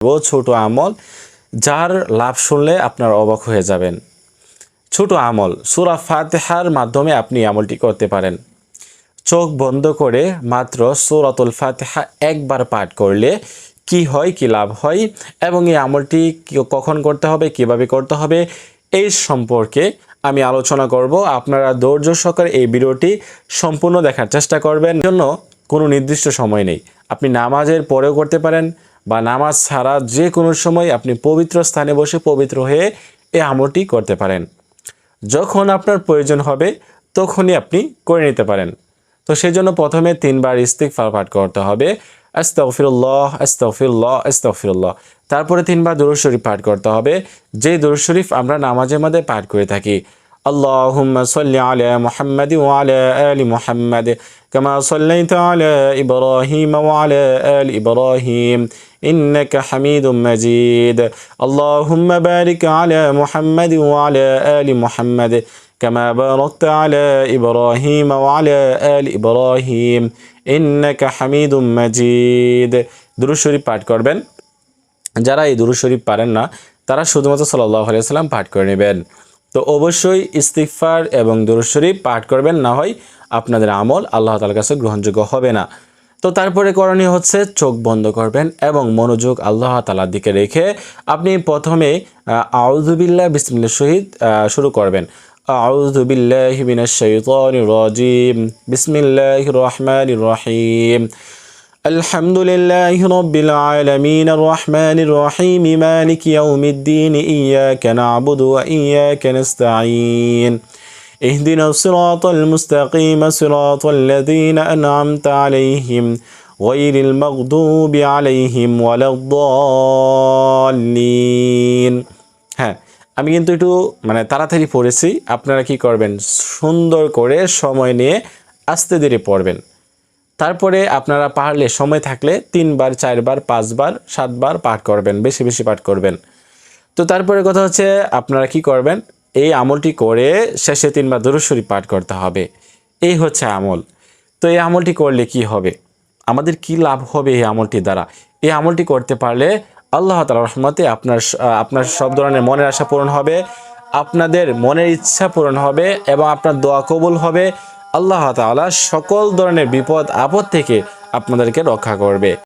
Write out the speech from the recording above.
ছোট আমল যার লাভ শুনলে আপনার অবাক হয়ে যাবেন। ছোট আমল সূরা ফাতিহার মাধ্যমে আপনি আমলটি করতে পারেন। চোখ বন্ধ করে মাত্র সূরাতুল ফাতিহা একবার পাঠ করলে কি হয়, কি লাভ হয় এবং এই আমলটি কখন করতে হবে, কিভাবে করতে হবে এই সম্পর্কে আমি আলোচনা করব। আপনারা ধৈর্য সহকারে এই ভিডিওটি সম্পূর্ণ দেখার চেষ্টা করবেন। জন্য কোনো নির্দিষ্ট সময় নেই, আপনি নামাজের পরেও করতে পারেন বা নামাজ ছাড়া যে কোনো সময় আপনি পবিত্র স্থানে বসে পবিত্র হয়ে এই আমলটি করতে পারেন। যখন আপনার প্রয়োজন হবে তখনই আপনি করে নিতে পারেন। তো সেই জন্য প্রথমে 3 বার ইস্তিগফার পাঠ করতে হবে, আস্তাগফিরুল্লাহ আস্তাগফিরুল্লাহ আস্তাগফিরুল্লাহ। তারপরে 3 বার দুরূদ শরীফ পাঠ করতে হবে, যে দুরূদ শরীফ আমরা নামাজের মধ্যে পাঠ করে থাকি। আল্লাহুম্মা সাল্লি আলা মুহাম্মাদি ওয়া আলা আলি মুহাম্মাদ কামা সাল্লাইতা আলা ইব্রাহিম ওয়া আলা আলি ইব্রাহিম ইন্নাকা হামিদুম মাজিদ। আল্লাহুম্মা বারিক আলা মুহাম্মাদি ওয়া আলা আলি মুহাম্মাদ كما باركت على إبراهيم وعلى آل إبراهيم إنك حميد مجيد। দুরূদ শরীফ পাঠ করবেন। যারা এই দুরূদ শরীফ পারেন না তারা শুধুমাত্র সাল্লাল্লাহু আলাইহি ওয়াসাল্লাম পাঠ করে নেবেন। তো অবশ্যই ইস্তিগফার এবং দুরূদ শরীফ পাঠ করবেন, না হয় আপনাদের আমল আল্লাহ তাআলার কাছে গ্রহণযোগ্য হবে না। তো তারপরে করণীয় হচ্ছে চোখ বন্ধ করবেন এবং মনোযোগ আল্লাহ তাআলার দিকে রেখে আপনি প্রথমে আউযু বিল্লাহ বিসমিল্লাহ সহিত শুরু করবেন। أعوذ بالله من الشيطان الرجيم بسم الله الرحمن الرحيم الحمد لله رب العالمين الرحمن الرحيم مالك يوم الدين إياك نعبد وإياك نستعين اهدنا الصراط المستقيم صراط الذين أنعمت عليهم غير المغضوب عليهم ولا الضالين। হ্যাঁ, আমি কিন্তু একটু তাড়াতাড়ি পড়েছি, আপনারা কি করবেন সুন্দর করে সময় নিয়ে আস্তে ধীরে পড়বেন। তারপরে আপনারা পারলে সময় থাকলে 3 বার 4 বার 5 বার 7 বার পাঠ করবেন, বেশি বেশি পাঠ করবেন। তো তারপরে কথা হচ্ছে আপনারা কি করবেন, এই আমলটি করে শেষে 3 বার দুরূদ শরীফ পাঠ করতে হবে। এই হচ্ছে আমল। তো এই আমলটি করলে কি হবে, আমাদের কি লাভ হবে এই আমলটির দ্বারা? এই আমলটি করতে পারলে আল্লাহ তাআলার রহমতে আপনার সব ধরনের মনের আশা পূরণ হবে, আপনাদের মনের ইচ্ছা পূরণ হবে এবং আপনার দোয়া কবুল হবে। আল্লাহ তাআলা সকল ধরনের বিপদ আপদ থেকে আপনাদেরকে রক্ষা করবে।